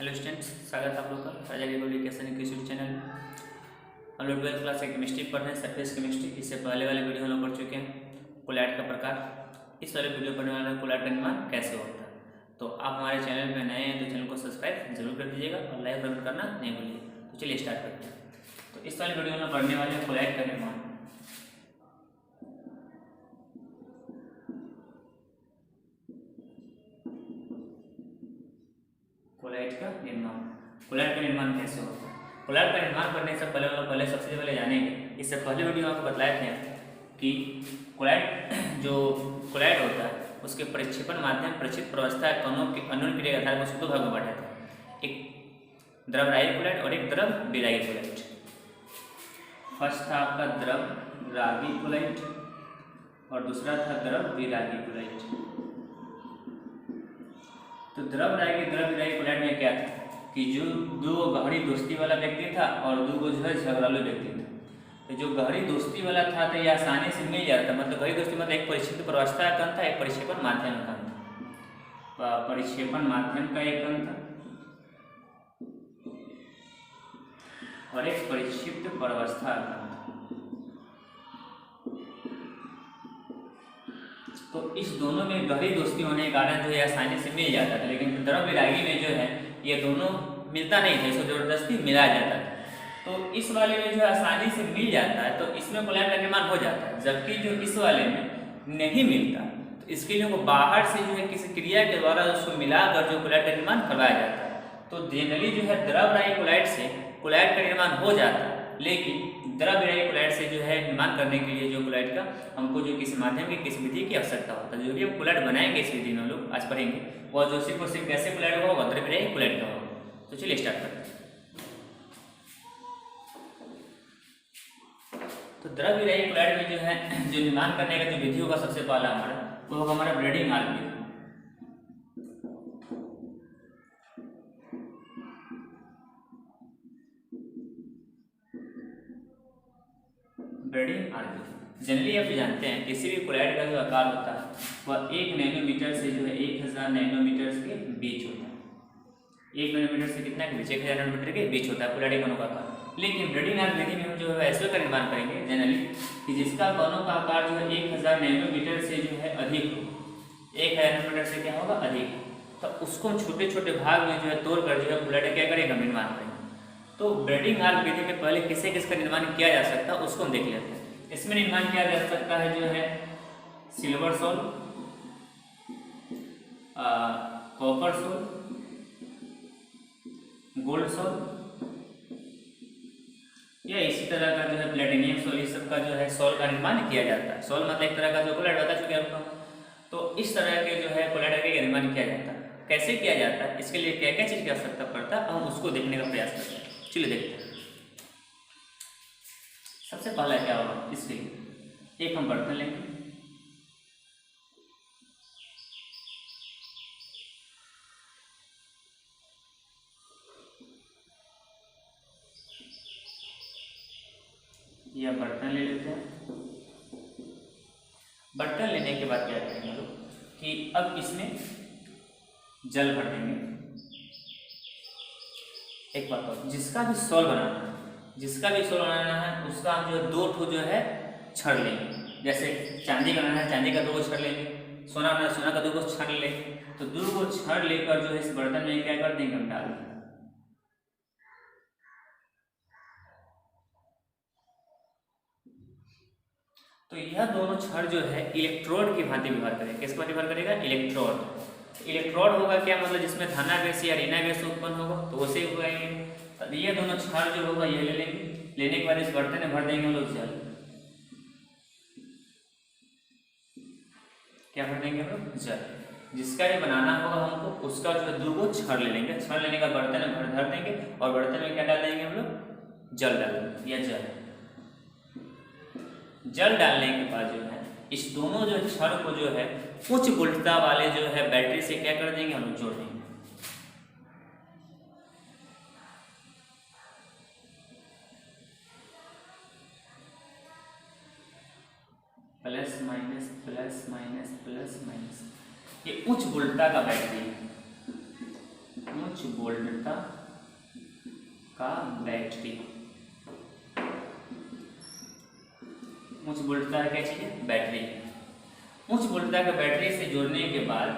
Hello students, स्वागत है आप लोग का राजा एजुकेशन यूट्यूब चैनल। हम लोग 12th क्लास से केमिस्ट्री पढ़ रहे हैं, सरफेस केमिस्ट्री। इससे पहले वाले वीडियो हम लोग पढ़ चुके हैं कोलैट का प्रकार। इस वाले वीडियो पढ़ने वाले कोलैट का निर्माण कैसे होता है। तो आप हमारे चैनल पर नए हैं तो चैनल को सब्सक्राइब जरूर कर दीजिएगा और लाइक कमेंट करना नहीं भूलिए। तो चलिए स्टार्ट करते हैं। तो इस वाले वीडियो में पढ़ने वाले हैं कोलैट का निर्माण। कोलैट का निर्माण कैसे होता है। कोलैट का निर्माण करने से पहले सबसे पहले जानेंगे, इससे पहले वीडियो में आपको बताए थे कि कोलैट जो कोलैट होता है उसके परिक्षेपण माध्यम परिचित प्रवस्था कणों के अन्योन्य क्रिया के आधार पर उसको दो भाग में बांटा था, एक द्रवरागी कोलैट और एक द्रव विरागी कोलैट। फर्स्ट था आपका द्रव रागी कोलैट और दूसरा था द्रव विरागी कोलैट। तो द्रव विरागी कोलैट में क्या था कि जो दो गहरी दोस्ती वाला व्यक्ति था और दो जो है झगड़ालू व्यक्ति था। तो जो गहरी दोस्ती वाला था तो ये आसानी से मिल जाता था, मतलब गहरी दोस्ती मतलब एक परिक्षेपित प्रवस्था का कण था, एक परिक्षेपण माध्यम का कण था। परिक्षेपण माध्यम का एक कण था और एक परिक्षिप्त प्रवस्था का कण था। तो इस दोनों में गहरी दोस्ती होने के कारण जो है आसानी से मिल जाता था, लेकिन द्रव विरागी में जो है ये दोनों मिलता नहीं था, इसको जबरदस्ती मिला जाता था। तो इस वाले में जो आसानी से मिल जाता है तो इसमें कोलैट का निर्माण हो जाता है, जबकि जो इस वाले में नहीं मिलता तो इसके लिए बाहर से जो है किसी क्रिया के द्वारा उसको मिलाकर जो कोलैट का निर्माण करवाया जाता है। तो जनरली जो है द्रव विरागी कोलैट से कोलैट का निर्माण हो जाता है, लेकिन द्रव विरागी कोलैट से जो है निर्माण करने के लिए जो कोलैट का हमको जो किसी माध्यम की किसी विधि की आवश्यकता होता है। जो भी हम कोलैट बनाएंगे इस विधि में हम लोग आज पढ़ेंगे वो जो सिर्फ और सिर्फ कैसे कोलैट का होगा, द्रव विरागी कोलैट का होगा। तो चलिए स्टार्ट करते हैं। तो द्रव विरागी कोलैट में जो है जो निर्माण करने का जो विधि होगा सबसे पहला हमारा वो होगा हमारा ब्रेडिंग आर्क विधि। ब्रेडिंग आर्क विधि जनरली आप जानते हैं किसी भी कोलैट का जो आकार होता है वह 1 नैनोमीटर से जो है 1000 नैनोमीटर के बीच होता है। 1 नैनोमीटर से कितना के बीच 1000 नैनोमीटर के बीच होता है कोलैट कणों का आकार। लेकिन ब्रेडिंग आर्क विधि में हम जो है ऐसे का निर्माण करेंगे जनरली कि जिसका कणों का आकार जो है 1000 नैनोमीटर से जो है अधिक हो, 1000 नैनोमीटर से क्या होगा अधिक, तो उसको छोटे छोटे भाग में जो है तोड़कर जो है कोलैट क्या करेगा निर्माण करेंगे। तो ब्रेडिंग आर्क विधि में पहले किससे किसका निर्माण किया जा सकता है उसको हम देख लेते हैं। इसमें निर्माण किया जा सकता है जो है silver sol, copper sol, gold sol या इसी तरह का जो है प्लेटिनियम सोल, इस सब का जो है सोल का निर्माण किया जाता है। सोल मतलब एक तरह का जो कोलैट बता चुके आपको। तो इस तरह के जो है कोलैट का निर्माण किया जाता है। कैसे किया जाता है, इसके लिए क्या क्या चीज़ की आवश्यकता पड़ता है, हम उसको देखने का प्रयास करते हैं। चलिए देखते हैं। सबसे पहला क्या होगा, इसके लिए एक हम बर्तन लेंगे, या बर्तन ले लेते हैं। बर्तन लेने के बाद क्या करेंगे हम लोग कि अब इसमें जल भर देंगे। एक बात और, जिसका भी सोल बनाना है उसका हम जो 2 ठो जो है छड़ लेंगे। जैसे चांदी का बनाना है, चांदी का 2 छड़ लेंगे, सोना बनाना है, सोना का 2 छड़ लेंगे। तो 2 छड़ लेकर जो है इस बर्तन में क्या कर देंगे हम डाल देंगे। तो यह दोनों छड़ जो है इलेक्ट्रोड की भांति व्यवहार करेगा। किस भांति व्यवहार करेगा, इलेक्ट्रोड। इलेक्ट्रोड होगा क्या, मतलब जिसमें धनावेश या ऋणावेश उत्पन्न होगा तो उसे उगाएंगे। तो ये दोनों छड़ जो होगा ये ले लेंगे। लेने के बाद इस बर्तन में भर देंगे हम लोग जल। क्या भर देंगे हम लोग, जल। जिसका ये बनाना होगा हमको उसका जो है 2 छड़ ले लेंगे। छड़ लेने का बर्तन में भर देंगे और बर्तन में क्या डाल देंगे हम लोग, जल डाल देंगे या जल डालने के बाद जो है इस दोनों जो छड़ को जो है उच्च वोल्टता वाले जो है बैटरी से क्या कर देंगे हम लोग, जोड़ देंगे। Plus minus plus minus plus minus, ये उच्च वोल्टता का बैटरी है। उच्च वोल्टता का बैटरी, उच्च वोल्टता क्या चीज है? बैटरी। उच्च वोल्टता के बैटरी से जोड़ने के बाद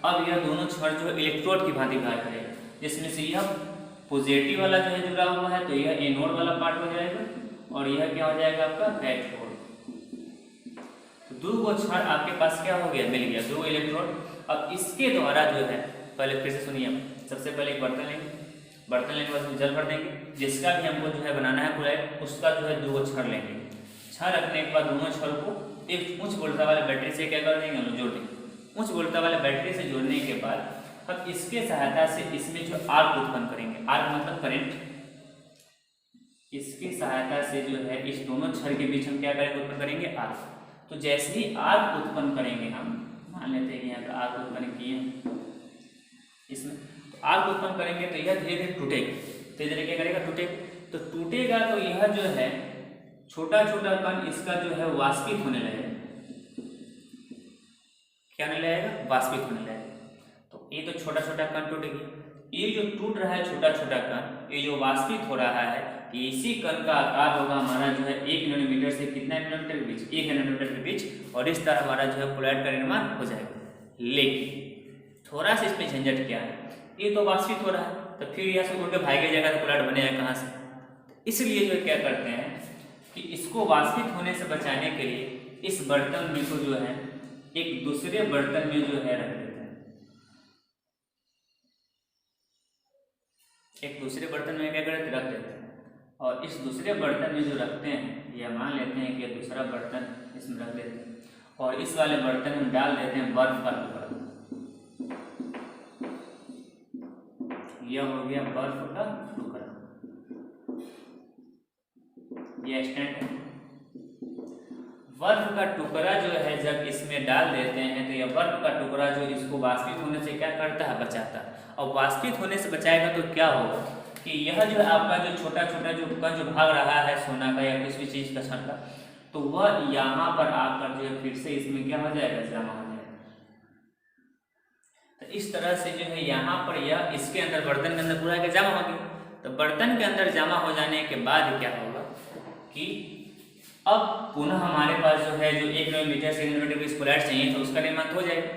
अब यह दोनों छड़ जो है इलेक्ट्रोड की भांति कार्य करेगा, जिसमें से यह पॉजिटिव वाला जो है जुड़ा हुआ है तो यह एनोड वाला पार्ट हो जाएगा और यह क्या हो जाएगा आपका कैथोड। तो दो गो छड़ आपके पास क्या हो गया? मिल गया, दो इलेक्ट्रोड। अब इसके द्वारा जो है, पहले फिर से सुनिए, सबसे पहले एक बर्तन लेंगे, बर्तन लेने के बाद उसमें जल भर देंगे, जिसका भी हमको जो है बनाना है क्लोराइड, उसका जो है दो गो छड़ लेंगे। छड़ रखने के बाद दोनों छड़ को एक उच्च वोल्टता वाले बैटरी से क्या कर देंगे? हम लोग जोड़ देंगे। उच्च वोल्टता वाले बैटरी से जोड़ने के बाद अब इसके सहायता से इसमें जो आर्क उत्पन्न करेंगे, आर्क मतलब करंट, इसकी सहायता से जो है इस दोनों छड़ के बीच हम क्या करेंगे? उत्पन्न करेंगे आर्क। तो जैसे ही आर्क उत्पन्न करेंगे, हम मान लेते हैं कि यहाँ पर आर्क उत्पन्न किए इसमें, तो आर्क उत्पन्न करेंगे तो यह धीरे धीरे टूटेगा, धीरे धीरे क्या करेगा? टूटेगा। तो टूटेगा तो यह जो है छोटा छोटा कण इसका जो है वाष्पित होने लगेगा। क्या होने लगेगा? वाष्पित होने लगेगा। तो ये तो छोटा छोटा कण टूट गया, ये जो टूट रहा है छोटा छोटा कण, ये जो वाष्पित हो रहा है, इसी कण का आकार होगा हमारा जो है 1 नैनोमीटर से कितना नैनोमीटर के बीच? 1 नैनोमीटर के बीच, और इस तरह हमारा जो है क्लोराइड का निर्माण हो जाएगा। लेकिन थोड़ा सा इसमें झंझट क्या है? ये तो वाष्पित हो रहा है, तो फिर यहाँ से उड़ के भागे जाएगा तो क्लोराइड बनेगा कहाँ से? इसलिए जो क्या करते हैं कि इसको वाष्पित होने से बचाने के लिए इस बर्तन में को जो है एक दूसरे बर्तन में जो है रख देते हैं, एक दूसरे बर्तन में क्या करते? रख देते हैं। और इस दूसरे बर्तन में जो रखते हैं, यह मान लेते हैं कि दूसरा बर्तन इसमें रख देते हैं, और इस वाले बर्तन में डाल देते हैं बर्फ का टुकड़ा। यह हो गया बर्फ का टुकड़ा, यह स्टैंड है। बर्फ का टुकड़ा जो है जब इसमें डाल देते हैं तो यह बर्फ का टुकड़ा जो इसको वाष्पित होने से क्या करता है? बचाता है। और वाष्पित होने से बचाएगा तो क्या होगा कि यह जो है आपका जो छोटा छोटा जो कण जो भाग रहा है सोना का या किसी भी चीज का छड़ का, तो वह यहाँ पर आकर जो है फिर से इसमें क्या हो जाएगा? जमा हो जाएगा। तो इस तरह से जो है यहाँ पर यह इसके अंदर बर्तन के अंदर पूरा जमा हो गया। तो बर्तन के अंदर जमा हो जाने के बाद क्या होगा कि अब पुनः हमारे पास जो है जो 1 नैनोमीटर से 1 नैनोमीटर की क्लोराइड चाहिए तो उसका निर्माण हो जाएगा।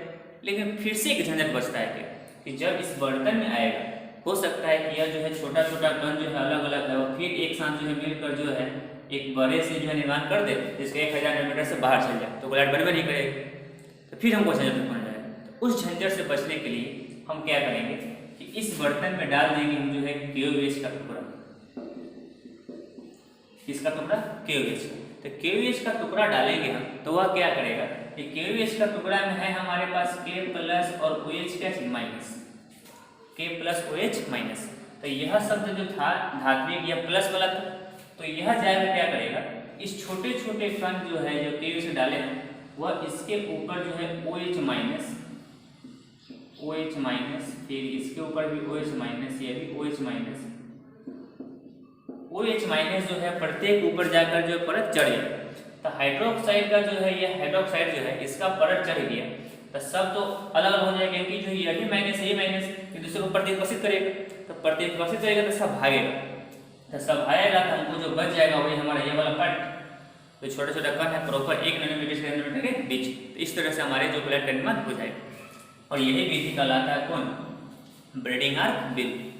लेकिन फिर से एक झंझट बचता है क्या कि जब इस बर्तन में आएगा, हो सकता है कि यह जो है छोटा छोटा कण जो है अलग अलग है और फिर एक साथ जो है मिलकर जो है एक बड़े से जो है निर्माण कर दे, जिसके 1000 नैनोमीटर से बाहर चल जाए तो क्लोराइड बनबे नहीं करेगा, तो फिर हमको झंझट में पड़ जाएगा। तो उस झंझट से बचने के लिए हम क्या करेंगे कि इस बर्तन में डाल देंगे हम जो है KOH का टुकड़ा। किसका टुकड़ा? KOH। तो KOH का टुकड़ा डालेंगे हम तो वह क्या करेगा कि KOH का टुकड़ा में है हमारे पास K प्लस और OH क्या चीज? Minus, K plus OH minus. तो यह शब्द जो था धात्विक या प्लस वाला था, तो यह जाएगा क्या करेगा? इस छोटे छोटे कण जो है जो KOH डाले हैं वह इसके ऊपर जो है OH माइनस, OH माइनस, फिर इसके ऊपर भी OH माइनस, ये भी OH माइनस, OH माइनस जो है प्रत्येक ऊपर जाकर जो परत चढ़ गया। तो हाइड्रोक्साइड का जो है ये हाइड्रोक्साइड जो है इसका परत चढ़ गया, तो सब तो अलग अलग हो जाएगा क्योंकि जो ये भी माइनस ये माइनस एक दूसरे को प्रतिकर्षित करेगा, तो प्रतिकर्षित करेगा तो सब भागेगा, तो सब भागेगा तो हमको जो बच जाएगा वही हमारा ये वाला पार्ट, तो छोटा छोटा कण है प्रॉपर 1 नैनोमीटर से 1 नैनोमीटर के बीच। तो इस तरह से हमारे जो क्लोराइड का निर्माण हो जाएगा और यही विधि कहलाता है कौन? ब्रीडिंग आर्क विधि।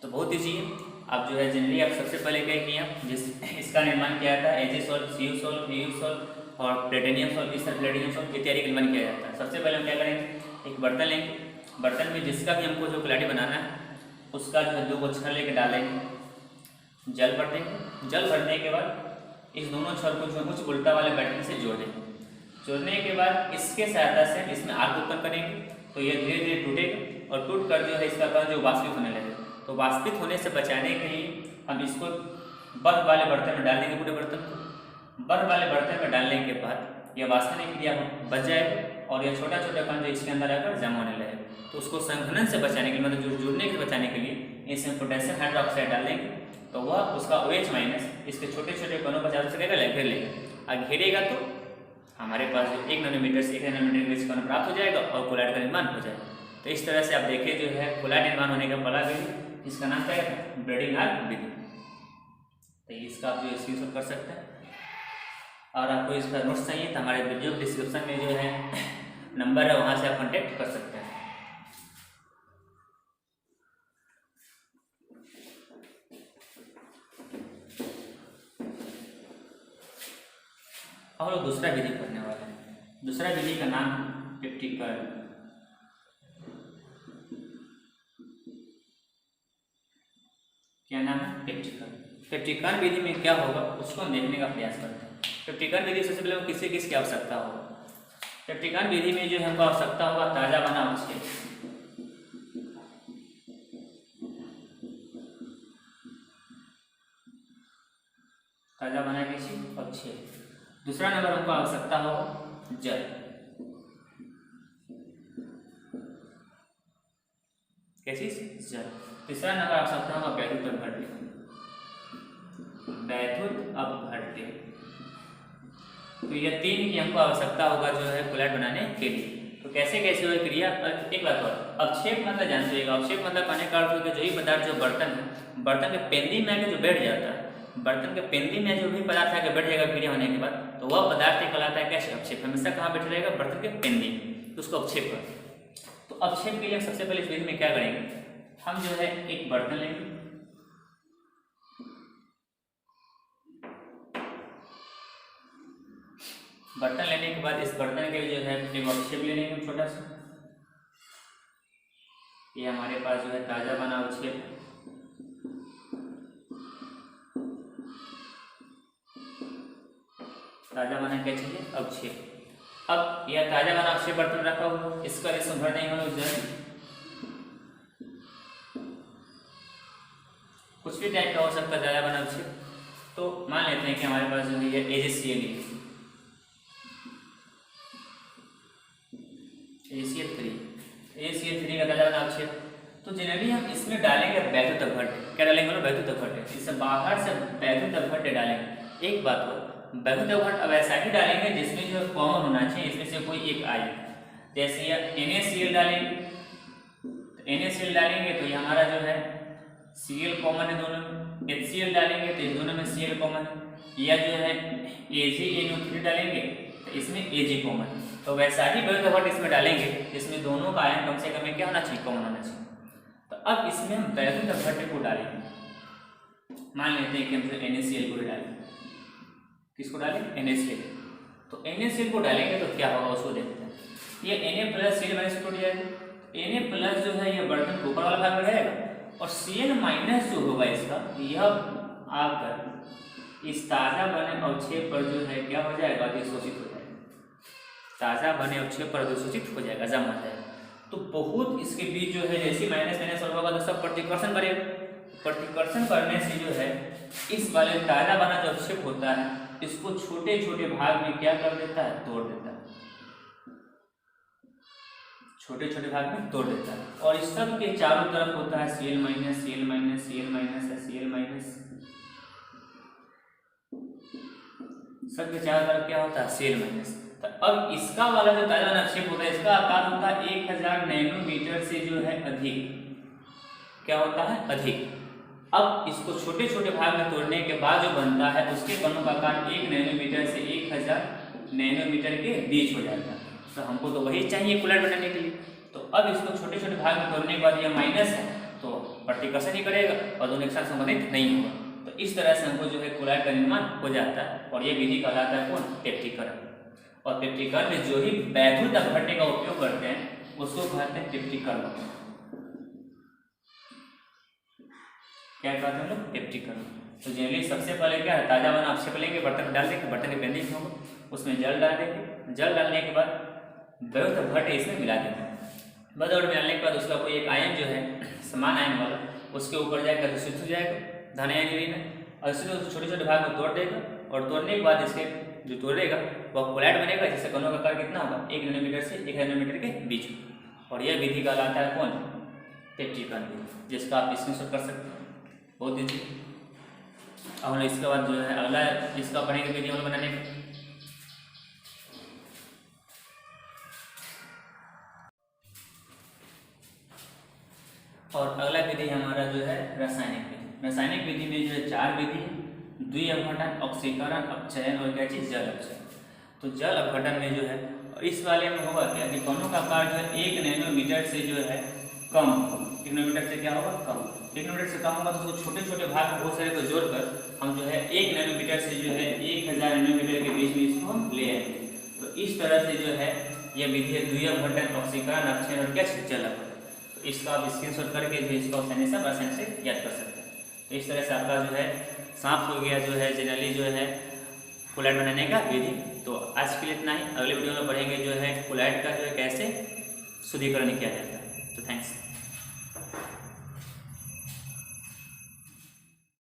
तो बहुत ईजी है। आप जो है जनरली आप सबसे पहले क्या किया, जिस इसका निर्माण किया था Ag salt, Cu salt, Pu salt और प्लेटिनियम सॉल्ट, इस तरह प्लेटिनियम सॉल्ट इत्यादि का निर्माण किया जाता है। सबसे पहले हम क्या करेंगे, एक बर्तन लेंगे, बर्तन में जिसका भी हमको जो क्लैरिटी बनाना है उसका जो है 2 गो छड़ लेके डालेंगे, जल भर देंगे। जल भरने के बाद इस दोनों छड़ को जो उच्च वोल्टता वाले बैटरी से जोड़ देंगे। जोड़ने के बाद इसके सहायता से इसमें आर्क उत्पन्न करेंगे, तो ये धीरे धीरे टूटेगा और टूट कर जो है इसका कण जो वाष्पित होने लगेगा। तो वाष्पित होने से बचाने के लिए हम इसको बर्फ वाले बर्तन में डाल देंगे, पूरे बर्तन को बर्फ वाले बर्तन में डालने के बाद यह वाष्पन क्रिया बच जाएगा और यह छोटा छोटा कण जो इसके अंदर आकर जमा होने लगेगा। तो उसको संघनन से बचाने के लिए, मतलब जुड़ने से बचाने के लिए इसमें पोटेशियम हाइड्रोक्साइड डाल देंगे, तो वह उसका OH माइनस इसके छोटे छोटे कणों पर चारों से घेर लेगा। और घेरेगा तो हमारे पास जो 1 नैनोमीटर से 1 नैनोमीटर के बीच कण प्राप्त हो जाएगा और क्लोराइड का निर्माण हो जाएगा। तो इस तरह से आप देखिए जो है कोलाइड निर्माण होने का पहला विधि, इसका नाम क्या है, ब्रेडिंग आर्क विधि। तो इसका आप जो स्क्रीनशॉट कर सकते हैं, और आपको इसका नोट्स चाहिए तो हमारे वीडियो डिस्क्रिप्शन में जो है नंबर है, वहाँ से आप कॉन्टेक्ट कर सकते हैं। और दूसरा विधि पढ़ने वाले हैं। दूसरा विधि का नाम पेप्टिकर्न। क्या नाम है, पेप्टिकर्न। पेप्टिकर्न विधि में क्या होगा उसको हम देखने का प्रयास करते हैं। पेप्टिकर्न विधि सबसे पहले किससे किसकी आवश्यकता होगा। पेप्टिकर्न विधि में जो हमको आवश्यकता होगा ताजा बना अवक्षेप, ताजा बना किसी अवक्षेप। दूसरा नंबर हमको आवश्यकता होगा जल, कैसी जल। तीसरा नंबर आवश्यकता होगा वैद्युत अपघट्य, वैद्युत अपघट्य। तो ये तीन की हमको आवश्यकता होगा जो है कोलाइड बनाने के लिए। तो कैसे कैसे हो क्रिया, एक बात और, अवक्षेप मतलब जानते हो, अवक्षेप मतलब कहने का अर्थ है जो ही पदार्थ जो बर्तन है, बर्तन के पेंदी में आके जो बैठ जाता है, बर्तन के पेंदी में जो भी पदार्थ आके बैठ जाएगा क्रिया होने के बाद, तो वह पदार्थ कहलाता है कैसे, अवक्षेप। हमेशा कहाँ बैठ रहेगा, बर्तन के पेंदी में, तो उसको अवक्षेप कहते। तो अवक्षेप के लिए सबसे पहले इस विधि में क्या करेंगे, हम जो है एक बर्तन लेंगे, बर्तन लेने के बाद इस बर्तन के लिए जो है एक अवक्षेप ले लेंगे छोटा सा। ये हमारे पास जो है ताजा बना अवक्षेप है। ताजा बना क्या चाहिए, अवक्षेप। अब यह ताजा बना अवक्षेप बर्तन रखा हुआ, इसका इसमें भर देंगे हम लोग जल, कुछ भी टाइप का हो सकता है ताजा बना अवक्षेप। तो मान लेते हैं कि हमारे पास जो है AgCl AgCl3 का ताजा बना अवक्षेप। तो जनरली हम इसमें डालेंगे वैद्युत अपघट्य। क्या डालेंगे, वैद्युत अपघट्य। इससे बाहर से वैद्युत अपघट्य डालेंगे। एक बात हो, वैद्युत अपघट्य अब ऐसा ही डालेंगे जिसमें जो कॉमन होना चाहिए, इसमें से कोई एक आए। जैसे ये NaCl डालेंगे, तो NaCl डालेंगे तो ये हमारा जो है Cl कॉमन है दोनों में, HCl डालेंगे तो इन दोनों में Cl कॉमन है, या जो है AgNO3 डालेंगे तो इसमें Ag कॉमन है। तो वैसा ही वैद्युत अपघट्य इसमें डालेंगे जिसमें दोनों का आयन कम से कम क्या होना चाहिए, कॉमन होना चाहिए। तो अब इसमें हम वैद्युत अपघट्य को डालेंगे। मान लेते हैं कि हम NaCl को डालेंगे, किसको डालें, NaCl। तो NaCl को डालेंगे तो क्या होगा उसको देखते हैं। ये Na+Cl- टूट जाएगा। Na+ जो है ये बर्तन के ऊपर वाला भाग में रहेगा, और Cl- जो होगा इसका, यह आकर इस ताजा बने अवक्षेप पर जो है क्या हो जाएगा, अधिशोषित हो जाएगा। ताजा बने अवक्षेप पर अधिशोषित हो जाएगा, जमा जाएगा। तो बहुत इसके बीच जो है जैसे माइनस होगा तो सब प्रतिकर्षण करेगा। प्रतिकर्षण करने से जो है इस वाले ताजा बना जो अवक्षेप होता है इसको छोटे छोटे भाग में क्या कर देता है, तोड़ देता है, छोटे छोटे भाग में तोड़ देता है। और इस सब के चारों तरफ होता है Cl-, Cl-, Cl- Cl-, सब के चारों तरफ क्या होता है, Cl-। तो अब इसका वाला जो ताजा अवक्षेप होता है इसका आकार होता है 1000 नैनोमीटर से जो है अधिक। क्या होता है, अधिक। अब इसको छोटे छोटे भाग में तोड़ने के बाद जो बनता है उसके कणों का आकार 1 नैनोमीटर से 1000 नैनोमीटर के बीच हो जाता है। तो हमको तो वही चाहिए कोलाइड बनाने के लिए। तो अब इसको छोटे छोटे भाग में तोड़ने के बाद यह माइनस है तो प्रतिकर्षण ही करेगा और दोनों एक साथ संबंधित नहीं होगा। तो इस तरह से हमको जो है कोलाइड का निर्माण हो जाता है, और ये विधि कहलाता है कौन, पेप्टिकर्न। और पेप्टिकर्न में जो ही वैद्युत अपघट्य का उपयोग करते हैं उसको कहते हैं पेप्टिकर्न। क्या कहते हैं लोग, पेप्टिकर्न। तो जनरली सबसे पहले क्या है, ताजा बना अवक्षेप लेंगे, बर्तन में डाल देंगे, बर्तन के पेंदी में होगा, उसमें जल डाल देंगे, जल डालने के बाद वैद्युत अपघट्य इसमें मिला देंगे। वैद्युत अपघट्य मिलाने के बाद उसका कोई एक आयन जो है समान आयन वाला उसके ऊपर जाएगा, दूषित हो जाएगा धन आयन में, और इसलिए छोटे छोटे भाग में तोड़ देगा, और तोड़ने के बाद इसके जो तोड़ेगा वह कोलाइड बनेगा, जिससे कणों का आकार कितना होगा, 1 नैनोमीटर से 1000 नैनोमीटर के बीच। और यह विधि कहलाता है कौन, पेप्टिकर्न विधि, जिसका आप स्क्रीनशॉट कर सकते हैं, बहुत दीजिए। और इसके बाद जो है अगला इसका पढ़ेंगे विधि हम बनाने का। और अगला विधि हमारा जो है रासायनिक विधि। रासायनिक विधि में जो है 4 विधि है, द्विअपघटन, ऑक्सीकरण, अपचयन और क्या चीज़, जल अपचयन। तो जल अपघटन में जो है, और इस वाले में होगा क्या कि दोनों का आकार जो है 1 नैनोमीटर से जो है कम होगा। 1 नैनोमीटर से क्या होगा, कम। 1 नैनोमीटर से कम होगा तो उसको छोटे छोटे भाग बहुत सारे को जोड़कर हम जो है 1 नैनोमीटर से जो है 1000 नैनोमीटर के बीच में इसको हम ले आएंगे। तो इस तरह से जो है यह विधि है द्विअपघटन, ऑक्सीकरण, अपचयन और क्या चीज़, जल अपघटन। तो इसका आप स्क्रीनशॉट करके जो इसको आसानी से याद कर सकते हैं। तो इस तरह से आपका जो है साफ हो गया जो है जनरली जो है कोलाइट बनाने का विधि। तो आज के लिए इतना ही। अगले वीडियो में पढ़ेंगे जो है कोलाइट का जो है कैसे शुद्धिकरण किया जाता है। तो थैंक्स।